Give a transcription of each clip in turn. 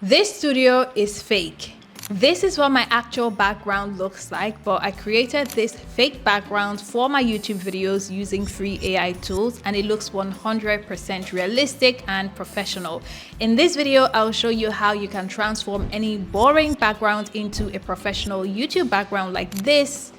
This studio is fake. This is what my actual background looks like, but I created this fake background for my YouTube videos using free AI tools, and it looks 100% realistic and professional. In this video, I'll show you how you can transform any boring background into a professional YouTube background like this,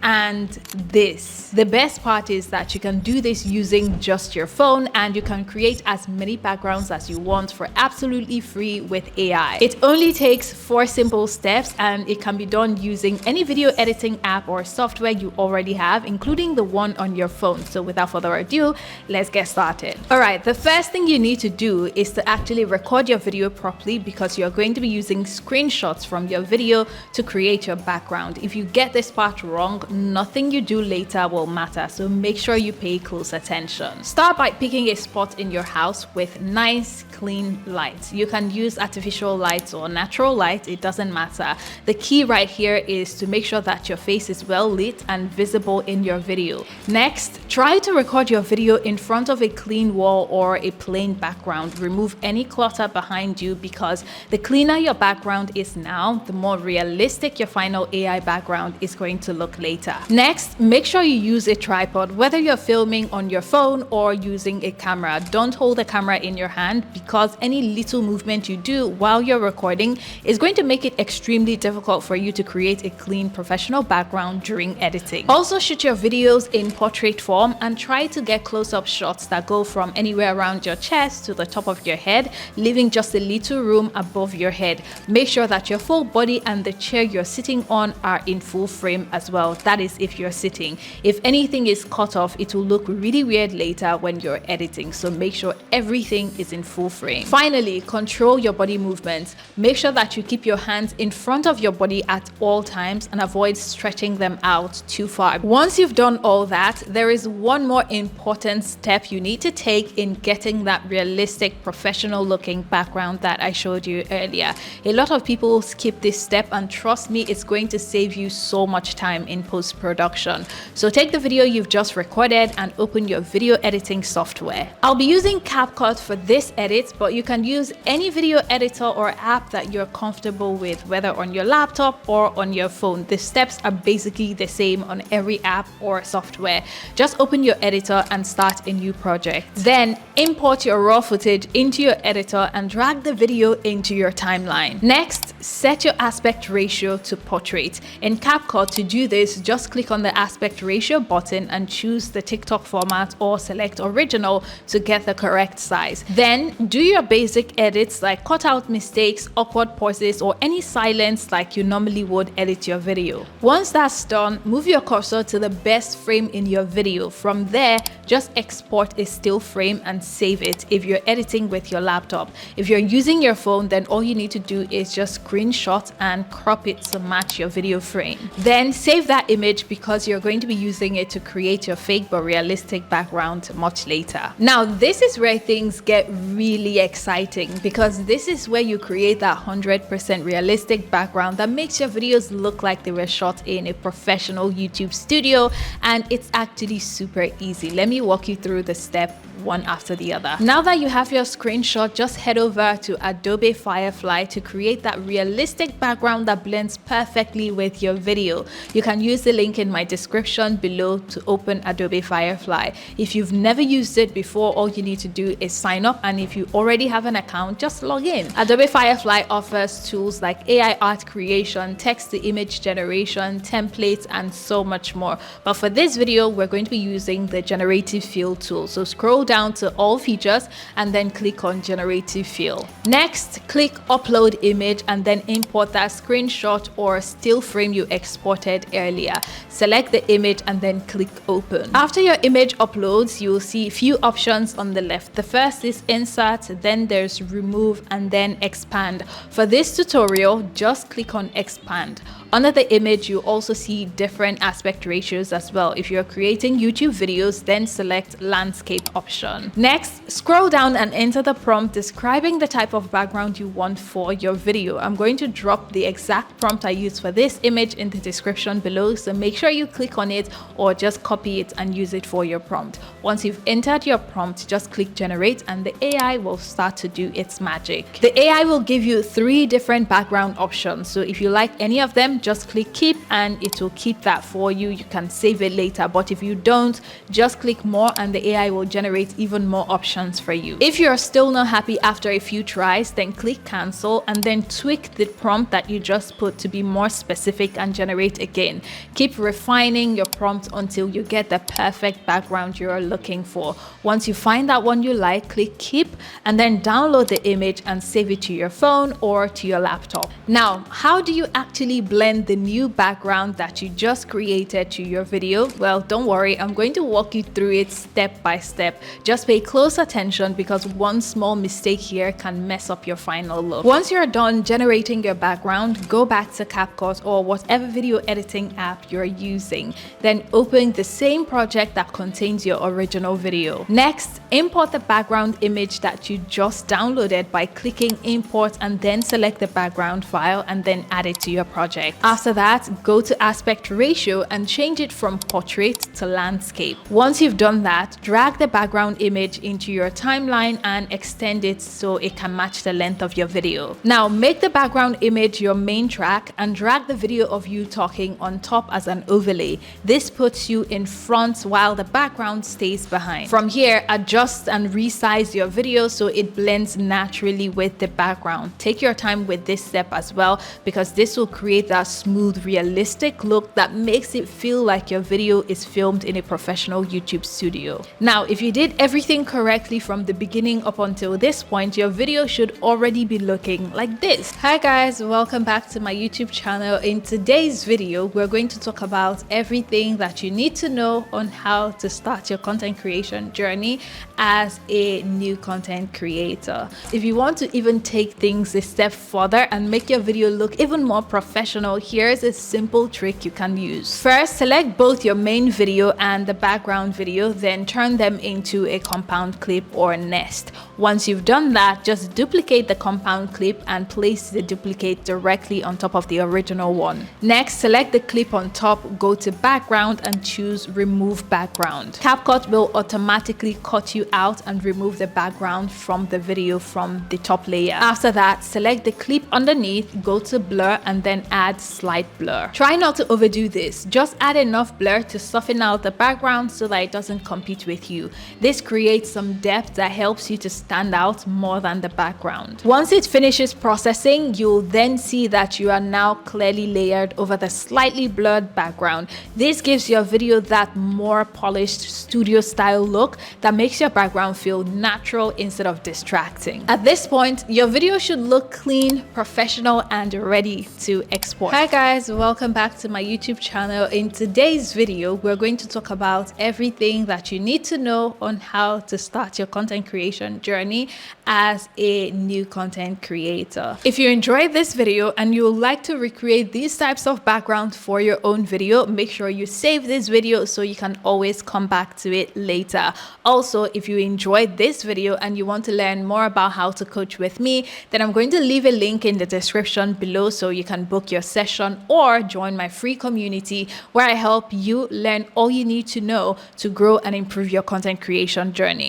and this. The best part is that you can do this using just your phone, and you can create as many backgrounds as you want for absolutely free with AI. It only takes 4 simple steps, and it can be done using any video editing app or software you already have, including the one on your phone. So without further ado, let's get started. Alright, the first thing you need to do is to actually record your video properly, because you're going to be using screenshots from your video to create your background. If you get this part wrong, nothing you do later will matter, so make sure you pay close attention. Start by picking a spot in your house with nice clean light. You can use artificial lights or natural light, it doesn't matter. The key right here is to make sure that your face is well lit and visible in your video. Next, try to record your video in front of a clean wall or a plain background. Remove any clutter behind you, because the cleaner your background is now, the more realistic your final AI background is going to look later. Next, make sure you use a tripod, whether you're filming on your phone or using a camera. Don't hold the camera in your hand, because any little movement you do while you're recording is going to make it extremely difficult for you to create a clean professional background during editing. Also, shoot your videos in portrait form and try to get close-up shots that go from anywhere around your chest to the top of your head, leaving just a little room above your head. Make sure that your full body and the chair you're sitting on are in full frame as well. That is if you're sitting. If anything is cut off, it will look really weird later when you're editing, so make sure everything is in full frame. Finally, control your body movements. Make sure that you keep your hands in front of your body at all times and avoid stretching them out too far. Once you've done all that, there is one more important step you need to take in getting that realistic, professional looking background that I showed you earlier. A lot of people skip this step, and trust me, it's going to save you so much time in post-production. So take the video you've just recorded and open your video editing software. I'll be using Capcut for this edit, but you can use any video editor or app that you're comfortable with, whether on your laptop or on your phone. The steps are basically the same on every app or software. Just open your editor and start a new project. Then import your raw footage into your editor and drag the video into your timeline. Next, set your aspect ratio to portrait. In Capcut, to do this, just click on the aspect ratio button and choose the TikTok format or select original to get the correct size. Then do your basic edits like cut out mistakes, awkward pauses, or any silence like you normally would edit your video. Once that's done, move your cursor to the best frame in your video. From there, just export a still frame and save it if you're editing with your laptop. If you're using your phone, then all you need to do is just screenshot and crop it to match your video frame. Then save that image, because you're going to be using it to create your fake but realistic background much later. Now, this is where things get really exciting, because this is where you create that 100% realistic background that makes your videos look like they were shot in a professional YouTube studio, and it's actually super easy. Let me walk you through the step one after the other. Now that you have your screenshot, just head over to Adobe Firefly to create that realistic background that blends perfectly with your video. You can use the link in my description below to open Adobe Firefly. If you've never used it before, all you need to do is sign up, and if you already have an account, just log in. Adobe Firefly offers tools like AI art creation, text to image generation, templates, and so much more. But for this video, we're going to be using the generative fill tool. So scroll down to all features and then click on generative fill. Next, click upload image and then import that screenshot or still frame you exported earlier. Select the image and then click open. After your image uploads, you'll see a few options on the left. The first is insert, then there's remove, and then expand. For this tutorial, just click on expand. Under the image, you also see different aspect ratios as well. If you're creating YouTube videos, then select landscape background option. Next, scroll down and enter the prompt describing the type of background you want for your video. I'm going to drop the exact prompt I used for this image in the description below, so make sure you click on it or just copy it and use it for your prompt. Once you've entered your prompt, just click generate and the AI will start to do its magic. The AI will give you 3 different background options, so if you like any of them, just click keep and it will keep that for you. You can save it later, but if you don't, just click more and the AI will generate even more options for you. If you're still not happy after a few tries, then click cancel and then tweak the prompt that you just put to be more specific and generate again. Keep refining your prompt until you get the perfect background you're looking for. Once you find that one you like, click keep and then download the image and save it to your phone or to your laptop. Now, how do you actually blend the new background that you just created to your video? Well, don't worry, I'm going to walk you through it step by step. Just pay close attention because one small mistake here can mess up your final look. Once you're done generating your background, go back to Capcut or whatever video editing app you're using. Then open the same project that contains your original video. Next, import the background image that you just downloaded by clicking import and then select the background file and then add it to your project. After that, go to aspect ratio and change it from portrait to landscape. Once you've done that, drag the background image into your timeline and extend it so it can match the length of your video. Now make the background image your main track and drag the video of you talking on top as an overlay. This puts you in front while the background stays behind. From here, adjust and resize your video so it blends naturally with the background. Take your time with this step as well because this will create that smooth, realistic look that makes it feel like your video is filmed in a professional YouTube studio. Now, if you did everything correctly from the beginning up until this point, your video should already be looking like this. Hi guys, welcome back to my YouTube channel. In today's video, we're going to talk about everything that you need to know on how to start your content creation journey as a new content creator. If you want to even take things a step further and make your video look even more professional, here's a simple trick you can use. First, select both your main video and the background video, then turn them into a compound clip or nest. Once you've done that, just duplicate the compound clip and place the duplicate directly on top of the original one. Next, select the clip on top, go to background and choose remove background. Capcut will automatically cut you out and remove the background from the video from the top layer. After that, select the clip underneath, go to blur and then add slight blur. Try not to overdo this, just add enough blur to soften out the background so that it doesn't compete with you. This creates some depth that helps you to stand out more than the background. Once it finishes processing, you'll then see that you are now clearly layered over the slightly blurred background. This gives your video that more polished studio style look that makes your background feel natural instead of distracting. At this point, your video should look clean, professional, and ready to export. Hi guys, welcome back to my YouTube channel. In today's video, we're going to talk about everything that you need to know on how to start your content creation journey as a new content creator. If you enjoyed this video and you would like to recreate these types of backgrounds for your own video, make sure you save this video so you can always come back to it later. Also, if you enjoyed this video and you want to learn more about how to coach with me, then I'm going to leave a link in the description below so you can book your session or join my free community where I help you learn all you need to know to grow and improve your content creation journey.